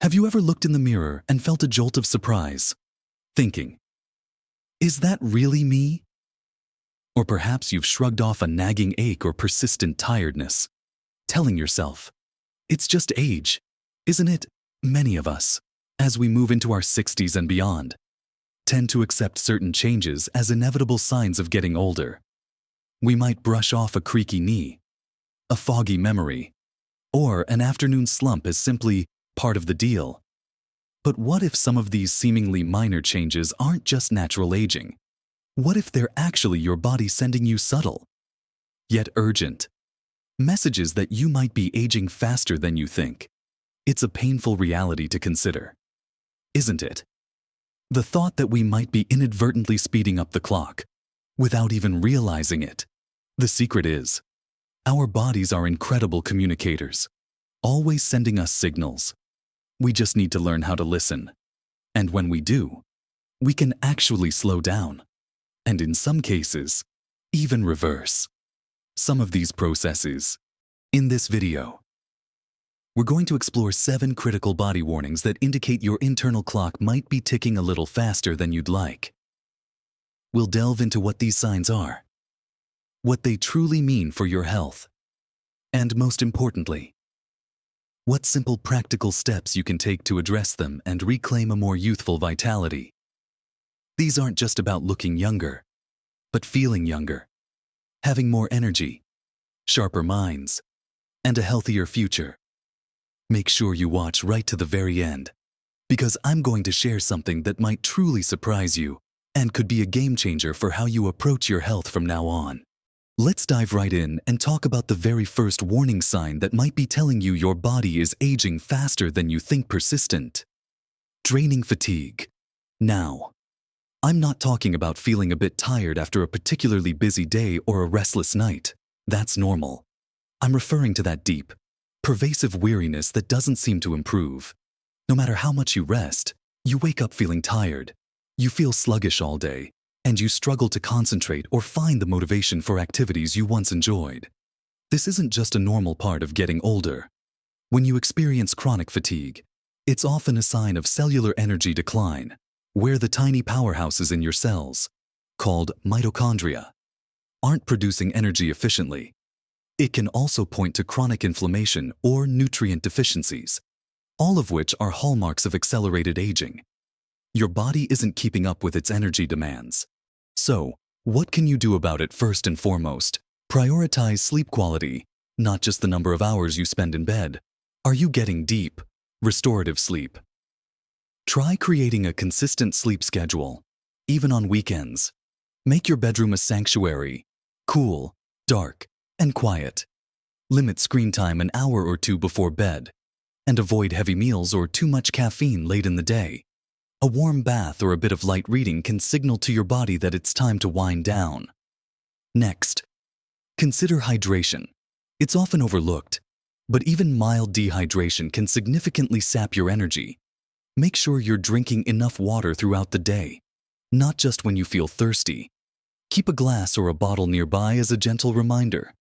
Have you ever looked in the mirror and felt a jolt of surprise, thinking, "Is that really me?" Or perhaps you've shrugged off a nagging ache or persistent tiredness, telling yourself, "It's just age, isn't it?" Many of us, as we move into our 60s and beyond, tend to accept certain changes as inevitable signs of getting older. We might brush off a creaky knee, a foggy memory, or an afternoon slump as simply part of the deal. But what if some of these seemingly minor changes aren't just natural aging? What if they're actually your body sending you subtle, yet urgent, messages that you might be aging faster than you think? It's a painful reality to consider, isn't it? The thought that we might be inadvertently speeding up the clock without even realizing it. The secret is, our bodies are incredible communicators, always sending us signals. We just need to learn how to listen. And when we do, we can actually slow down, and in some cases, even reverse some of these processes. In this video, we're going to explore 7 critical body warnings that indicate your internal clock might be ticking a little faster than you'd like. We'll delve into what these signs are, what they truly mean for your health, and most importantly, what simple practical steps you can take to address them and reclaim a more youthful vitality. These aren't just about looking younger, but feeling younger, having more energy, sharper minds, and a healthier future. Make sure you watch right to the very end, because I'm going to share something that might truly surprise you and could be a game changer for how you approach your health from now on. Let's dive right in and talk about the very first warning sign that might be telling you your body is aging faster than you think. Persistent, draining fatigue. Now, I'm not talking about feeling a bit tired after a particularly busy day or a restless night. That's normal. I'm referring to that deep, pervasive weariness that doesn't seem to improve. No matter how much you rest, you wake up feeling tired, you feel sluggish all day, and you struggle to concentrate or find the motivation for activities you once enjoyed. This isn't just a normal part of getting older. When you experience chronic fatigue, it's often a sign of cellular energy decline, where the tiny powerhouses in your cells, called mitochondria, aren't producing energy efficiently. It can also point to chronic inflammation or nutrient deficiencies, all of which are hallmarks of accelerated aging. Your body isn't keeping up with its energy demands. So, what can you do about it? First and foremost, prioritize sleep quality, not just the number of hours you spend in bed. Are you getting deep, restorative sleep? Try creating a consistent sleep schedule, even on weekends. Make your bedroom a sanctuary, cool, dark, and quiet. Limit screen time an hour or two before bed, and avoid heavy meals or too much caffeine late in the day. A warm bath or a bit of light reading can signal to your body that it's time to wind down. Next, consider hydration. It's often overlooked, but even mild dehydration can significantly sap your energy. Make sure you're drinking enough water throughout the day, not just when you feel thirsty. Keep a glass or a bottle nearby as a gentle reminder.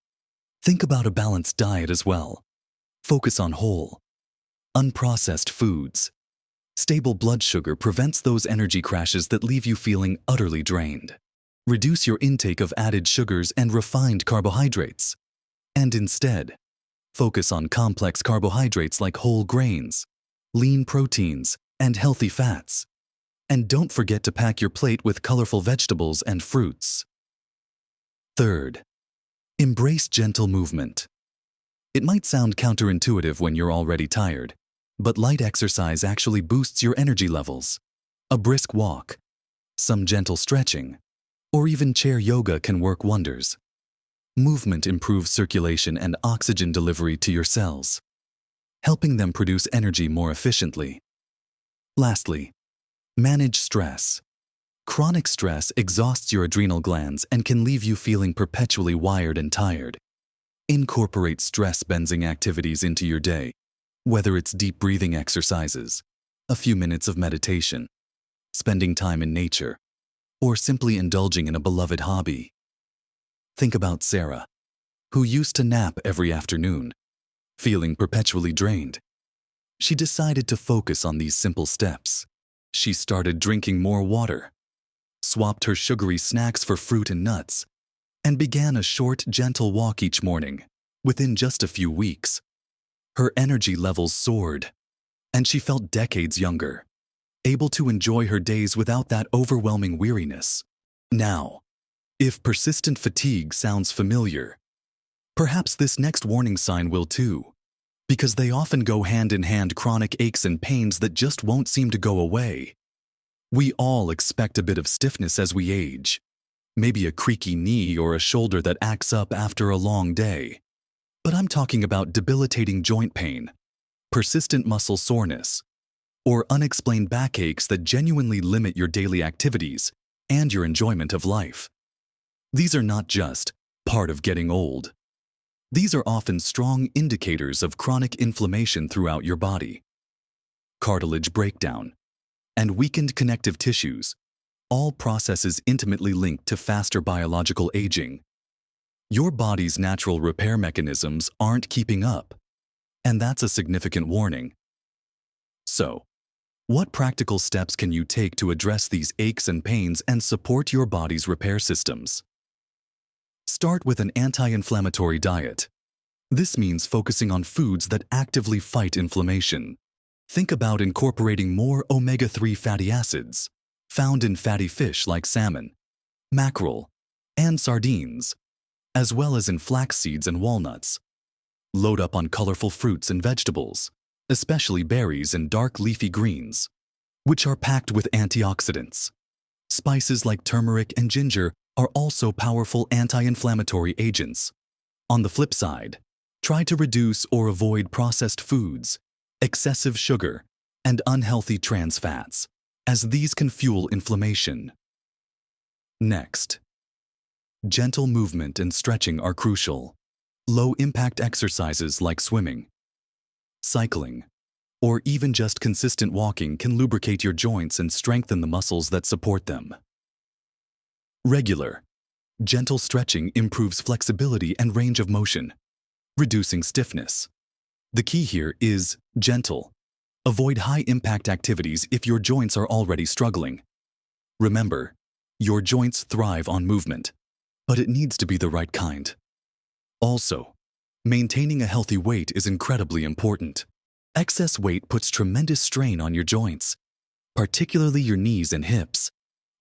Think about a balanced diet as well. Focus on whole, unprocessed foods. Stable blood sugar prevents those energy crashes that leave you feeling utterly drained. Reduce your intake of added sugars and refined carbohydrates. And instead, focus on complex carbohydrates like whole grains, lean proteins, and healthy fats. And don't forget to pack your plate with colorful vegetables and fruits. Third, embrace gentle movement. It might sound counterintuitive when you're already tired, but light exercise actually boosts your energy levels. A brisk walk, some gentle stretching, or even chair yoga can work wonders. Movement improves circulation and oxygen delivery to your cells, helping them produce energy more efficiently. Lastly, manage stress. Chronic stress exhausts your adrenal glands and can leave you feeling perpetually wired and tired. Incorporate stress-benzing activities into your day, whether it's deep breathing exercises, a few minutes of meditation, spending time in nature, or simply indulging in a beloved hobby. Think about Sarah, who used to nap every afternoon, feeling perpetually drained. She decided to focus on these simple steps. She started drinking more water, swapped her sugary snacks for fruit and nuts, and began a short, gentle walk each morning. Within just a few weeks, her energy levels soared, and she felt decades younger, able to enjoy her days without that overwhelming weariness. Now, if persistent fatigue sounds familiar, perhaps this next warning sign will too, because they often go hand in hand: chronic aches and pains that just won't seem to go away. We all expect a bit of stiffness as we age, maybe a creaky knee or a shoulder that acts up after a long day. But I'm talking about debilitating joint pain, persistent muscle soreness, or unexplained backaches that genuinely limit your daily activities and your enjoyment of life. These are not just part of getting old. These are often strong indicators of chronic inflammation throughout your body. Cartilage breakdown and weakened connective tissues, all processes intimately linked to faster biological aging. Your body's natural repair mechanisms aren't keeping up, and that's a significant warning. So, what practical steps can you take to address these aches and pains and support your body's repair systems? Start with an anti-inflammatory diet. This means focusing on foods that actively fight inflammation. Think about incorporating more omega-3 fatty acids, found in fatty fish like salmon, mackerel, and sardines, as well as in flax seeds and walnuts. Load up on colorful fruits and vegetables, especially berries and dark leafy greens, which are packed with antioxidants. Spices like turmeric and ginger are also powerful anti-inflammatory agents. On the flip side, try to reduce or avoid processed foods, excessive sugar, and unhealthy trans fats, as these can fuel inflammation. Next, gentle movement and stretching are crucial. Low-impact exercises like swimming, cycling, or even just consistent walking can lubricate your joints and strengthen the muscles that support them. Regular, gentle stretching improves flexibility and range of motion, reducing stiffness. The key here is gentle. Avoid high-impact activities if your joints are already struggling. Remember, your joints thrive on movement, but it needs to be the right kind. Also, maintaining a healthy weight is incredibly important. Excess weight puts tremendous strain on your joints, particularly your knees and hips.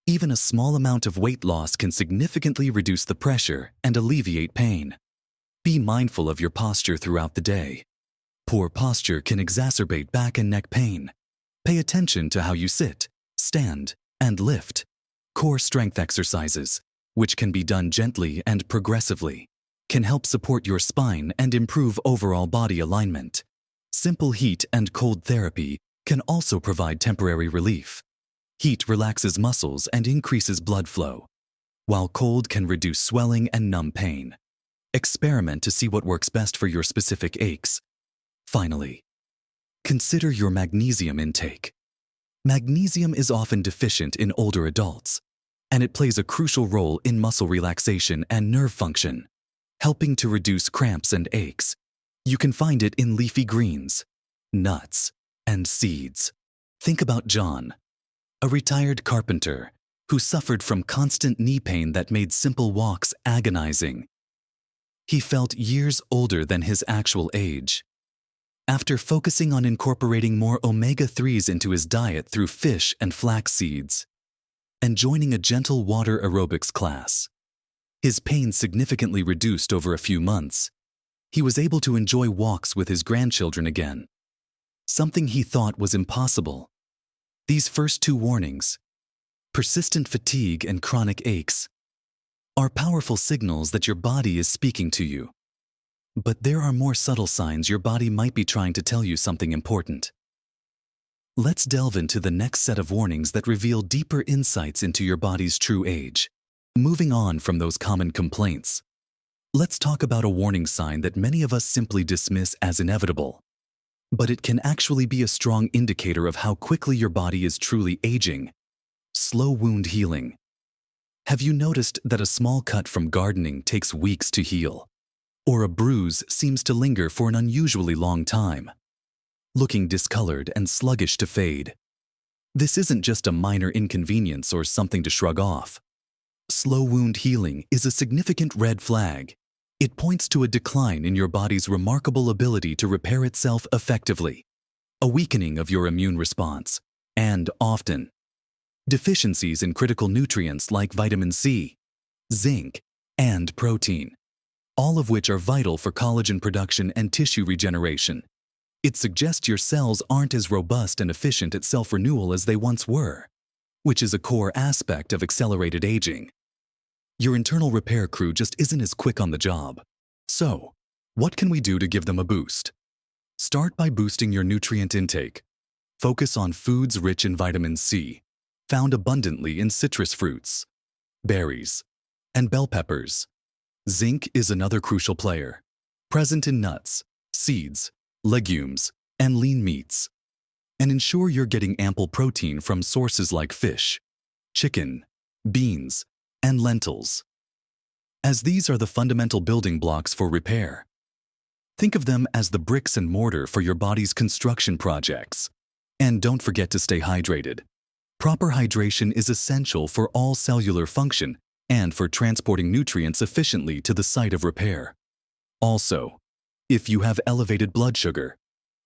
Even a small amount of weight loss can significantly reduce the pressure and alleviate pain. Be mindful of your posture throughout the day. Poor posture can exacerbate back and neck pain. Pay attention to how you sit, stand, and lift. Core strength exercises, which can be done gently and progressively, can help support your spine and improve overall body alignment. Simple heat and cold therapy can also provide temporary relief. Heat relaxes muscles and increases blood flow, while cold can reduce swelling and numb pain. Experiment to see what works best for your specific aches. Finally, consider your magnesium intake. Magnesium is often deficient in older adults, and it plays a crucial role in muscle relaxation and nerve function, helping to reduce cramps and aches. You can find it in leafy greens, nuts, and seeds. Think about John, a retired carpenter who suffered from constant knee pain that made simple walks agonizing. He felt years older than his actual age. After focusing on incorporating more omega-3s into his diet through fish and flax seeds, and joining a gentle water aerobics class, his pain significantly reduced over a few months. He was able to enjoy walks with his grandchildren again, something he thought was impossible. These first two warnings, persistent fatigue and chronic aches, are powerful signals that your body is speaking to you. But there are more subtle signs your body might be trying to tell you something important. Let's delve into the next set of warnings that reveal deeper insights into your body's true age. Moving on from those common complaints, let's talk about a warning sign that many of us simply dismiss as inevitable. But it can actually be a strong indicator of how quickly your body is truly aging. Slow wound healing. Have you noticed that a small cut from gardening takes weeks to heal? Or a bruise seems to linger for an unusually long time? looking discolored and sluggish to fade. This isn't just a minor inconvenience or something to shrug off. Slow wound healing is a significant red flag. It points to a decline in your body's remarkable ability to repair itself effectively, a weakening of your immune response, and often, deficiencies in critical nutrients like vitamin C, zinc, and protein, all of which are vital for collagen production and tissue regeneration. It suggests your cells aren't as robust and efficient at self-renewal as they once were, which is a core aspect of accelerated aging. Your internal repair crew just isn't as quick on the job. So, what can we do to give them a boost? Start by boosting your nutrient intake. Focus on foods rich in vitamin C, found abundantly in citrus fruits, berries, and bell peppers. Zinc is another crucial player, present in nuts, seeds, legumes, and lean meats. And ensure you're getting ample protein from sources like fish, chicken, beans, and lentils, as these are the fundamental building blocks for repair. Think of them as the bricks and mortar for your body's construction projects. And don't forget to stay hydrated. Proper hydration is essential for all cellular function and for transporting nutrients efficiently to the site of repair. Also, if you have elevated blood sugar,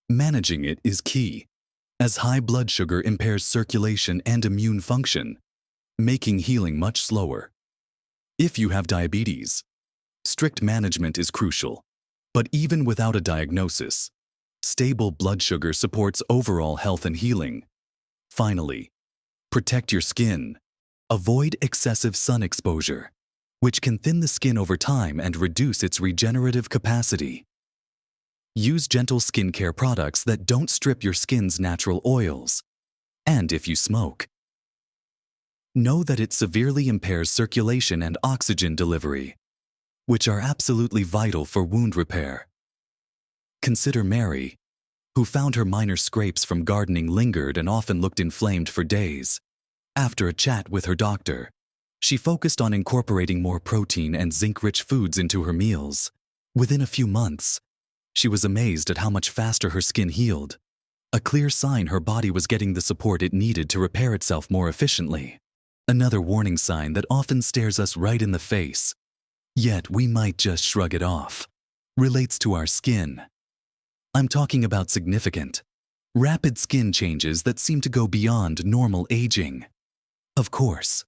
managing it is key, as high blood sugar impairs circulation and immune function, making healing much slower. If you have diabetes, strict management is crucial, but even without a diagnosis, stable blood sugar supports overall health and healing. Finally, protect your skin. Avoid excessive sun exposure, which can thin the skin over time and reduce its regenerative capacity. Use gentle skincare products that don't strip your skin's natural oils. And if you smoke, know that it severely impairs circulation and oxygen delivery, which are absolutely vital for wound repair. Consider Mary, who found her minor scrapes from gardening lingered and often looked inflamed for days. After a chat with her doctor, she focused on incorporating more protein and zinc-rich foods into her meals. Within a few months, she was amazed at how much faster her skin healed, a clear sign her body was getting the support it needed to repair itself more efficiently. Another warning sign that often stares us right in the face, yet we might just shrug it off, relates to our skin. I'm talking about significant, rapid skin changes that seem to go beyond normal aging. Of course,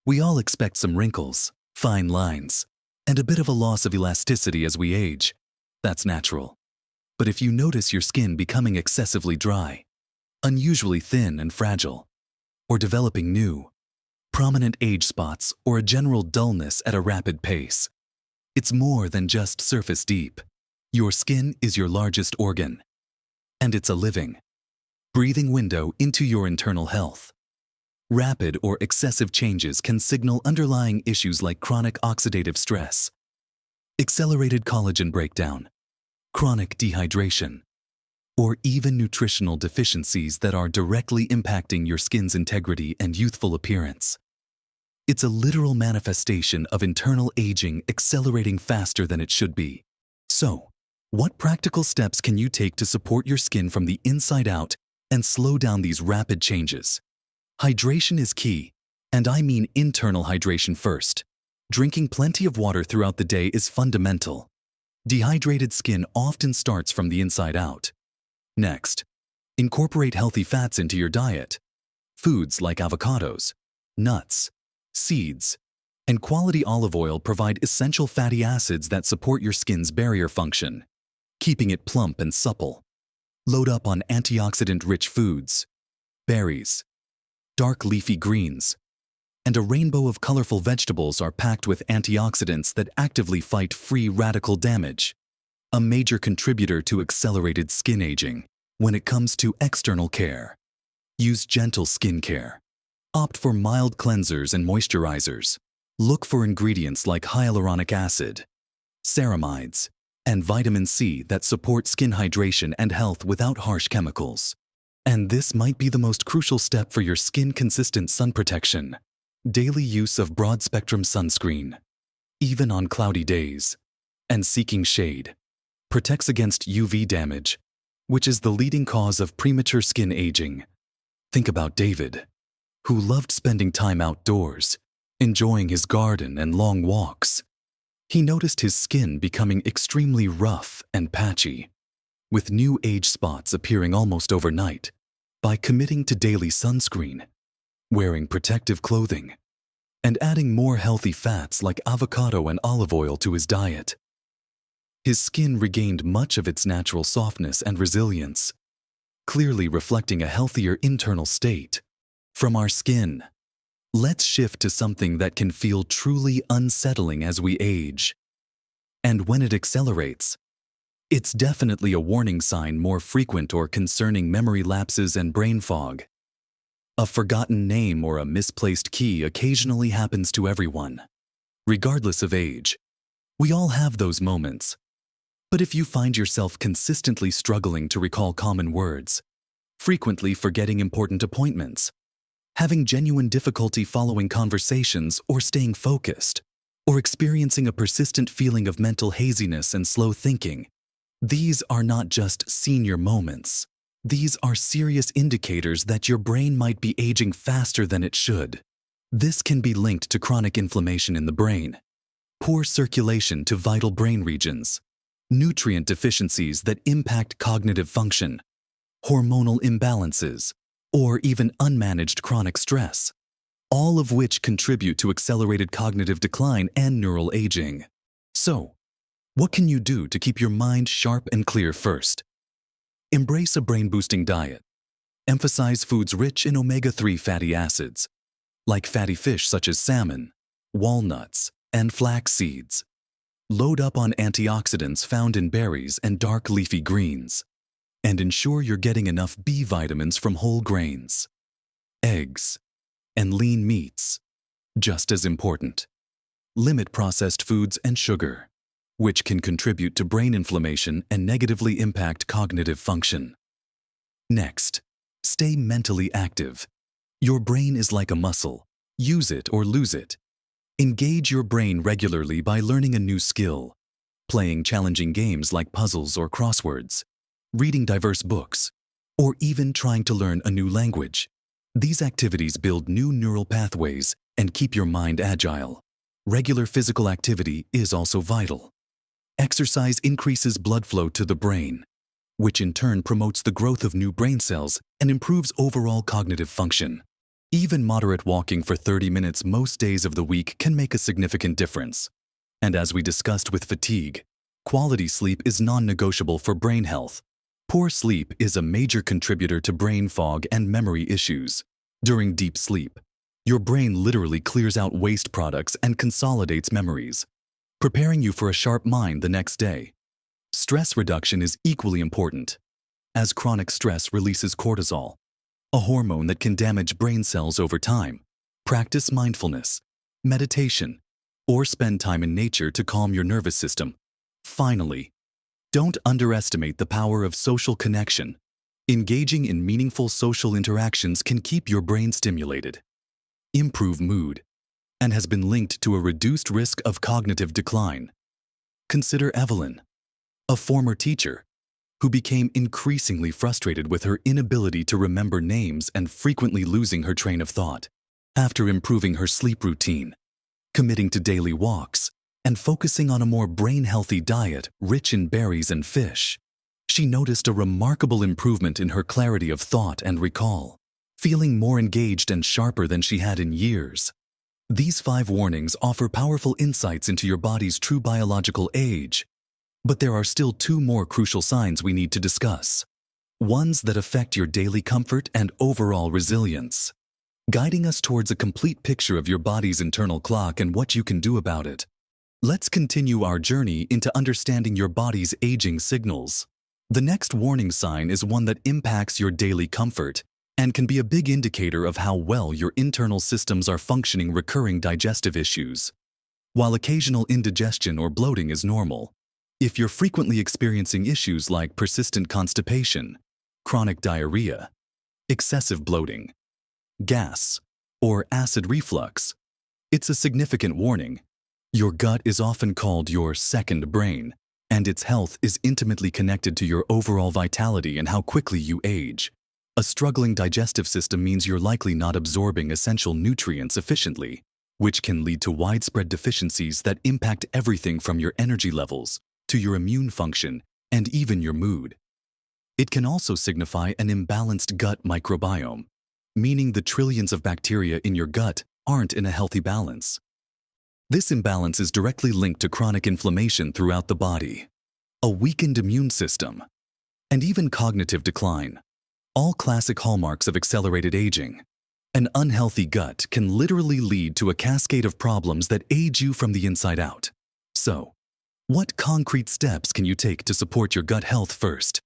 we all expect some wrinkles, fine lines, and a bit of a loss of elasticity as we age. That's natural. But if you notice your skin becoming excessively dry, unusually thin and fragile, or developing new, prominent age spots, or a general dullness at a rapid pace, it's more than just surface deep. Your skin is your largest organ, and it's a living, breathing window into your internal health. Rapid or excessive changes can signal underlying issues like chronic oxidative stress, accelerated collagen breakdown, chronic dehydration, or even nutritional deficiencies that are directly impacting your skin's integrity and youthful appearance. It's a literal manifestation of internal aging accelerating faster than it should be. So, what practical steps can you take to support your skin from the inside out and slow down these rapid changes? Hydration is key, and I mean internal hydration first. Drinking plenty of water throughout the day is fundamental. Dehydrated skin often starts from the inside out. Next, incorporate healthy fats into your diet. Foods like avocados, nuts, seeds, and quality olive oil provide essential fatty acids that support your skin's barrier function, keeping it plump and supple. Load up on antioxidant-rich foods, berries, dark leafy greens, and a rainbow of colorful vegetables are packed with antioxidants that actively fight free radical damage, a major contributor to accelerated skin aging. When it comes to external care, use gentle skincare. Opt for mild cleansers and moisturizers. Look for ingredients like hyaluronic acid, ceramides, and vitamin C that support skin hydration and health without harsh chemicals. And this might be the most crucial step for your skin-consistent sun protection. Daily use of broad-spectrum sunscreen, even on cloudy days, and seeking shade, protects against UV damage which is the leading cause of premature skin aging. Think about David, who loved spending time outdoors, enjoying his garden and long walks. He noticed his skin becoming extremely rough and patchy, with new age spots appearing almost overnight. By committing to daily sunscreen, wearing protective clothing, and adding more healthy fats like avocado and olive oil to his diet, his skin regained much of its natural softness and resilience, clearly reflecting a healthier internal state. From our skin, let's shift to something that can feel truly unsettling as we age. And when it accelerates, it's definitely a warning sign more frequent or concerning memory lapses and brain fog. A forgotten name or a misplaced key occasionally happens to everyone, regardless of age. We all have those moments. But if you find yourself consistently struggling to recall common words, frequently forgetting important appointments, having genuine difficulty following conversations or staying focused, or experiencing a persistent feeling of mental haziness and slow thinking, these are not just senior moments. These are serious indicators that your brain might be aging faster than it should. This can be linked to chronic inflammation in the brain, poor circulation to vital brain regions, nutrient deficiencies that impact cognitive function, hormonal imbalances, or even unmanaged chronic stress, all of which contribute to accelerated cognitive decline and neural aging. So, what can you do to keep your mind sharp and clear first? Embrace a brain-boosting diet. Emphasize foods rich in omega-3 fatty acids, like fatty fish such as salmon, walnuts, and flax seeds. Load up on antioxidants found in berries and dark leafy greens, and ensure you're getting enough B vitamins from whole grains, eggs, and lean meats. Just as important, limit processed foods and sugar, which can contribute to brain inflammation and negatively impact cognitive function. Next, stay mentally active. Your brain is like a muscle. Use it or lose it. Engage your brain regularly by learning a new skill, playing challenging games like puzzles or crosswords, reading diverse books, or even trying to learn a new language. These activities build new neural pathways and keep your mind agile. Regular physical activity is also vital. Exercise increases blood flow to the brain, which in turn promotes the growth of new brain cells and improves overall cognitive function. Even moderate walking for 30 minutes most days of the week can make a significant difference. And as we discussed with fatigue, quality sleep is non-negotiable for brain health. Poor sleep is a major contributor to brain fog and memory issues. During deep sleep, your brain literally clears out waste products and consolidates memories, preparing you for a sharp mind the next day. Stress reduction is equally important, as chronic stress releases cortisol, a hormone that can damage brain cells over time. Practice mindfulness, meditation, or spend time in nature to calm your nervous system. Finally, don't underestimate the power of social connection. Engaging in meaningful social interactions can keep your brain stimulated, improve mood, and has been linked to a reduced risk of cognitive decline. Consider Evelyn, a former teacher who became increasingly frustrated with her inability to remember names and frequently losing her train of thought. After improving her sleep routine, committing to daily walks, and focusing on a more brain-healthy diet rich in berries and fish, she noticed a remarkable improvement in her clarity of thought and recall, feeling more engaged and sharper than she had in years. These 5 warnings offer powerful insights into your body's true biological age, but there are still 2 more crucial signs we need to discuss, ones that affect your daily comfort and overall resilience, guiding us towards a complete picture of your body's internal clock and what you can do about it. Let's continue our journey into understanding your body's aging signals. The next warning sign is one that impacts your daily comfort and can be a big indicator of how well your internal systems are functioning. Recurring digestive issues. While occasional indigestion or bloating is normal, if you're frequently experiencing issues like persistent constipation, chronic diarrhea, excessive bloating, gas, or acid reflux, it's a significant warning. Your gut is often called your second brain, and its health is intimately connected to your overall vitality and how quickly you age. A struggling digestive system means you're likely not absorbing essential nutrients efficiently, which can lead to widespread deficiencies that impact everything from your energy levels to your immune function and even your mood. It can also signify an imbalanced gut microbiome, meaning the trillions of bacteria in your gut aren't in a healthy balance. This imbalance is directly linked to chronic inflammation throughout the body, a weakened immune system, and even cognitive decline, all classic hallmarks of accelerated aging. An unhealthy gut can literally lead to a cascade of problems that age you from the inside out. So, what concrete steps can you take to support your gut health first?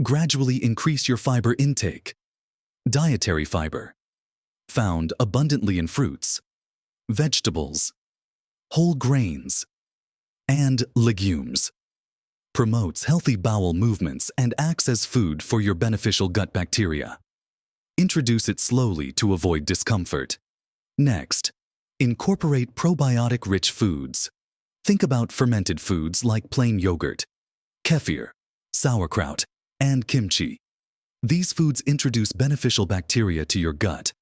Gradually increase your fiber intake. Dietary fiber, found abundantly in fruits, vegetables, whole grains, and legumes, promotes healthy bowel movements and acts as food for your beneficial gut bacteria. Introduce it slowly to avoid discomfort. Next, incorporate probiotic-rich foods. Think about fermented foods like plain yogurt, kefir, sauerkraut, and kimchi. These foods introduce beneficial bacteria to your gut,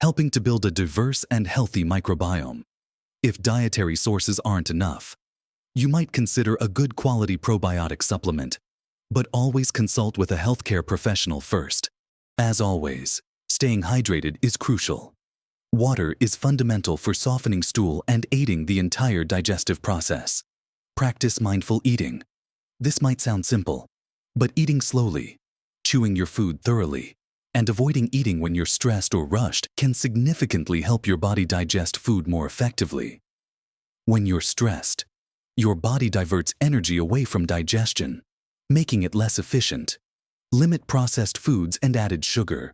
helping to build a diverse and healthy microbiome. If dietary sources aren't enough, you might consider a good quality probiotic supplement, but always consult with a healthcare professional first. As always, staying hydrated is crucial. Water is fundamental for softening stool and aiding the entire digestive process. Practice mindful eating. This might sound simple, but eating slowly, chewing your food thoroughly, and avoiding eating when you're stressed or rushed can significantly help your body digest food more effectively. When you're stressed, your body diverts energy away from digestion, making it less efficient. Limit processed foods and added sugar.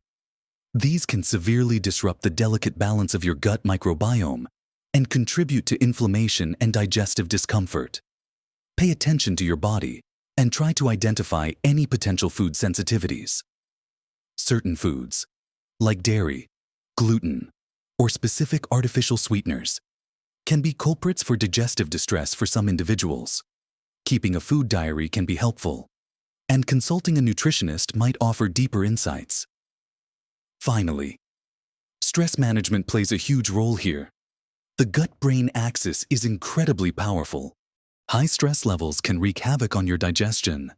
These can severely disrupt the delicate balance of your gut microbiome and contribute to inflammation and digestive discomfort. Pay attention to your body and try to identify any potential food sensitivities. Certain foods, like dairy, gluten, or specific artificial sweeteners, can be culprits for digestive distress for some individuals. Keeping a food diary can be helpful, and consulting a nutritionist might offer deeper insights. Finally, stress management plays a huge role here. The gut-brain axis is incredibly powerful. High stress levels can wreak havoc on your digestion.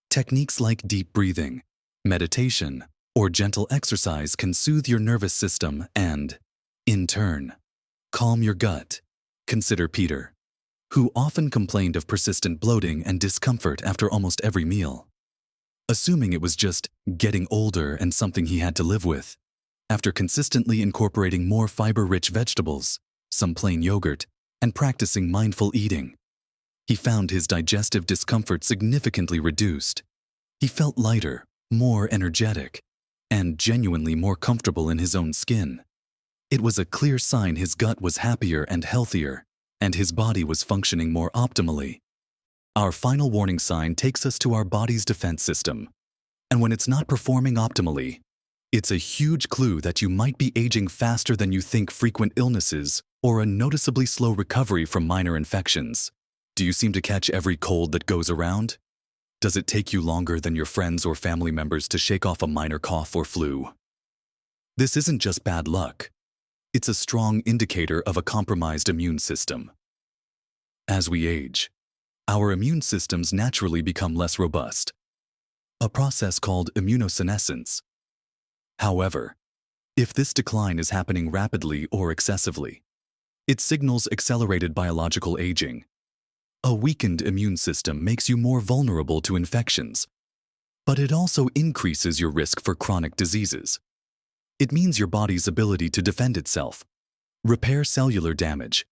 Techniques like deep breathing, meditation, or gentle exercise can soothe your nervous system and, in turn, calm your gut. Consider Peter, who often complained of persistent bloating and discomfort after almost every meal. Assuming it was just getting older and something he had to live with, after consistently incorporating more fiber-rich vegetables, some plain yogurt, and practicing mindful eating, he found his digestive discomfort significantly reduced. He felt lighter, more energetic, and genuinely more comfortable in his own skin. It was a clear sign his gut was happier and healthier, and his body was functioning more optimally. Our final warning sign takes us to our body's defense system. And when it's not performing optimally, it's a huge clue that you might be aging faster than you think. Frequent illnesses or a noticeably slow recovery from minor infections. Do you seem to catch every cold that goes around? Does it take you longer than your friends or family members to shake off a minor cough or flu? This isn't just bad luck. It's a strong indicator of a compromised immune system. As we age, our immune systems naturally become less robust, a process called immunosenescence. However, if this decline is happening rapidly or excessively, it signals accelerated biological aging. A weakened immune system makes you more vulnerable to infections, but it also increases your risk for chronic diseases. It means your body's ability to defend itself, repair cellular damage,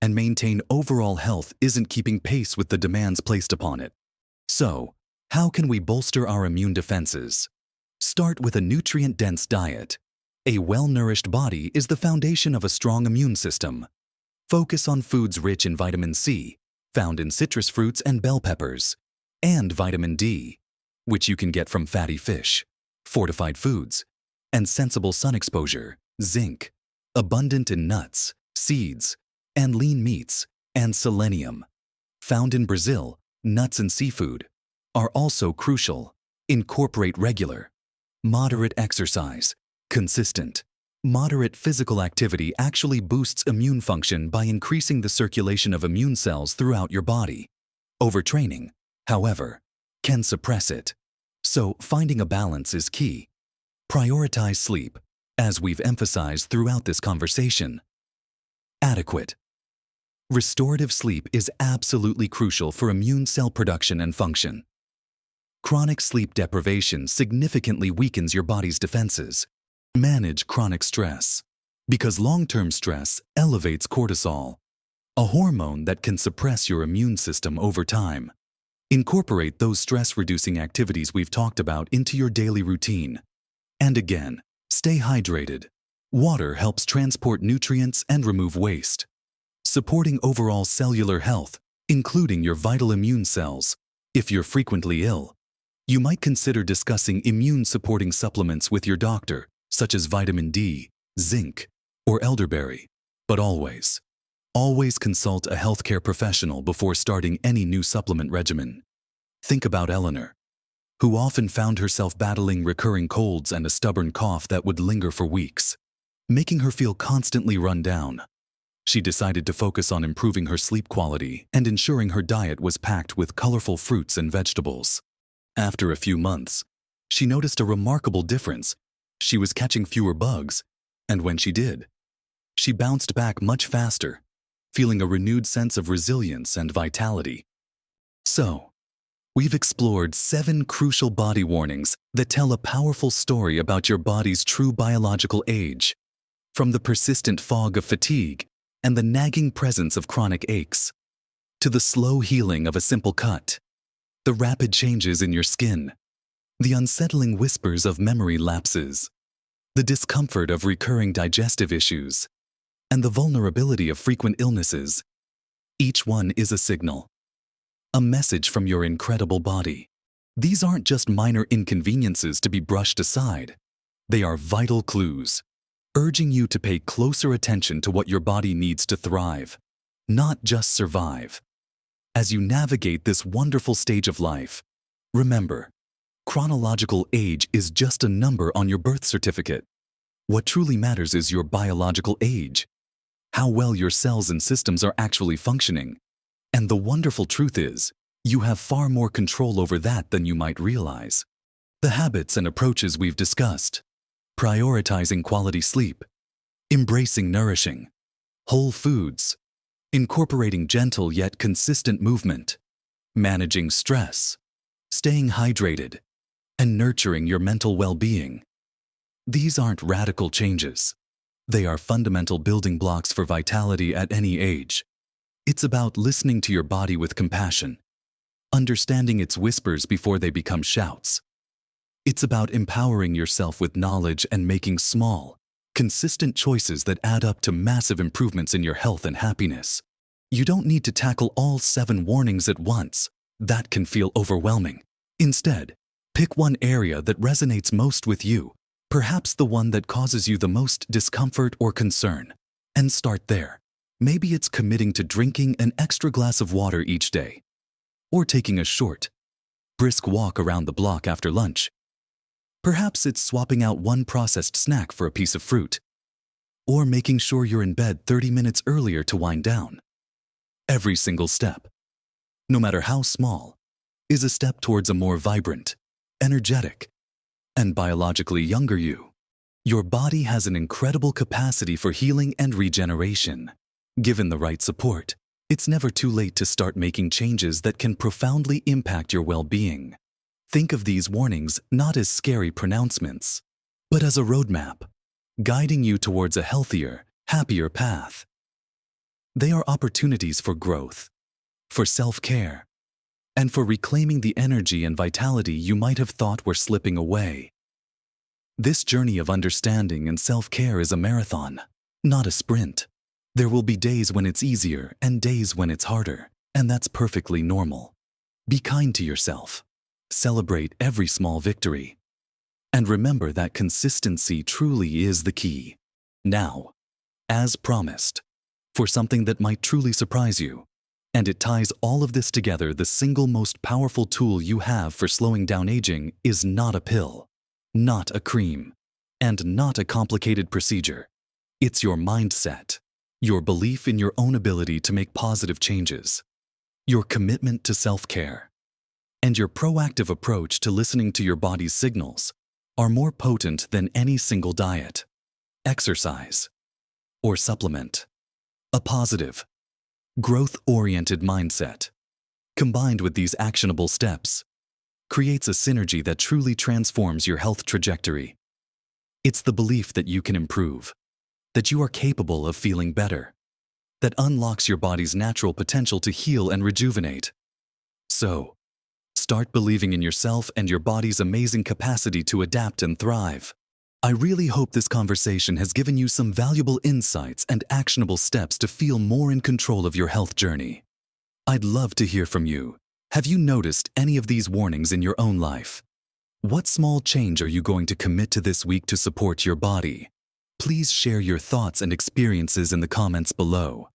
and maintain overall health isn't keeping pace with the demands placed upon it. So, how can we bolster our immune defenses? Start with a nutrient-dense diet. A well-nourished body is the foundation of a strong immune system. Focus on foods rich in vitamin C, found in citrus fruits and bell peppers, and vitamin D, which you can get from fatty fish, fortified foods, and sensible sun exposure, zinc, abundant in nuts, seeds, and lean meats, and selenium, found in Brazil, nuts and seafood are also crucial. Incorporate regular, moderate exercise. Consistent, moderate physical activity actually boosts immune function by increasing the circulation of immune cells throughout your body. Overtraining, however, can suppress it. So finding a balance is key. Prioritize sleep, as we've emphasized throughout this conversation. Adequate. Restorative sleep is absolutely crucial for immune cell production and function. Chronic sleep deprivation significantly weakens your body's defenses. Manage chronic stress, because long-term stress elevates cortisol, a hormone that can suppress your immune system over time. Incorporate those stress-reducing activities we've talked about into your daily routine. And again, stay hydrated. Water helps transport nutrients and remove waste, supporting overall cellular health, including your vital immune cells. If you're frequently ill, you might consider discussing immune-supporting supplements with your doctor, such as vitamin D, zinc, or elderberry. But always consult a healthcare professional before starting any new supplement regimen. Think about Eleanor, who often found herself battling recurring colds and a stubborn cough that would linger for weeks, making her feel constantly run down. She decided to focus on improving her sleep quality and ensuring her diet was packed with colorful fruits and vegetables. After a few months, she noticed a remarkable difference. She was catching fewer bugs, and when she did, she bounced back much faster, feeling a renewed sense of resilience and vitality. So, we've explored 7 crucial body warnings that tell a powerful story about your body's true biological age, from the persistent fog of fatigue and the nagging presence of chronic aches, to the slow healing of a simple cut, the rapid changes in your skin, the unsettling whispers of memory lapses, the discomfort of recurring digestive issues, and the vulnerability of frequent illnesses. Each one is a signal, a message from your incredible body. These aren't just minor inconveniences to be brushed aside. They are vital clues, urging you to pay closer attention to what your body needs to thrive, not just survive. As you navigate this wonderful stage of life, remember, chronological age is just a number on your birth certificate. What truly matters is your biological age, how well your cells and systems are actually functioning. And the wonderful truth is, you have far more control over that than you might realize. The habits and approaches we've discussed, prioritizing quality sleep, embracing nourishing, whole foods, incorporating gentle yet consistent movement, managing stress, staying hydrated, and nurturing your mental well-being. These aren't radical changes. They are fundamental building blocks for vitality at any age. It's about listening to your body with compassion, understanding its whispers before they become shouts. It's about empowering yourself with knowledge and making small, consistent choices that add up to massive improvements in your health and happiness. You don't need to tackle all 7 warnings at once. That can feel overwhelming. Instead, pick one area that resonates most with you, perhaps the one that causes you the most discomfort or concern, and start there. Maybe it's committing to drinking an extra glass of water each day, or taking a short, brisk walk around the block after lunch. Perhaps it's swapping out one processed snack for a piece of fruit, or making sure you're in bed 30 minutes earlier to wind down. Every single step, no matter how small, is a step towards a more vibrant, energetic, and biologically younger you. Your body has an incredible capacity for healing and regeneration. Given the right support, it's never too late to start making changes that can profoundly impact your well-being. Think of these warnings not as scary pronouncements, but as a roadmap, guiding you towards a healthier, happier path. They are opportunities for growth, for self-care, and for reclaiming the energy and vitality you might have thought were slipping away. This journey of understanding and self-care is a marathon, not a sprint. There will be days when it's easier and days when it's harder, and that's perfectly normal. Be kind to yourself. Celebrate every small victory. And remember that consistency truly is the key. Now, as promised, for something that might truly surprise you, And it ties all of this together. The single most powerful tool you have for slowing down aging is not a pill, not a cream, and not a complicated procedure. It's your mindset, your belief in your own ability to make positive changes, your commitment to self-care, and your proactive approach to listening to your body's signals are more potent than any single diet, exercise, or supplement. A positive, growth-oriented mindset, combined with these actionable steps, creates a synergy that truly transforms your health trajectory. It's the belief that you can improve, that you are capable of feeling better, that unlocks your body's natural potential to heal and rejuvenate. So, start believing in yourself and your body's amazing capacity to adapt and thrive. I really hope this conversation has given you some valuable insights and actionable steps to feel more in control of your health journey. I'd love to hear from you. Have you noticed any of these warnings in your own life? What small change are you going to commit to this week to support your body? Please share your thoughts and experiences in the comments below.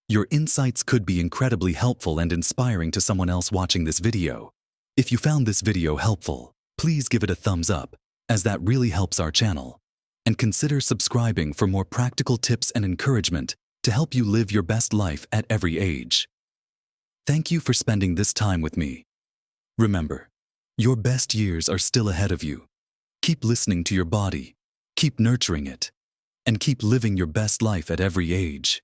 Your insights could be incredibly helpful and inspiring to someone else watching this video. If you found this video helpful, please give it a thumbs up, as that really helps our channel. And consider subscribing for more practical tips and encouragement to help you live your best life at every age. Thank you for spending this time with me. Remember, your best years are still ahead of you. Keep listening to your body, keep nurturing it, and keep living your best life at every age.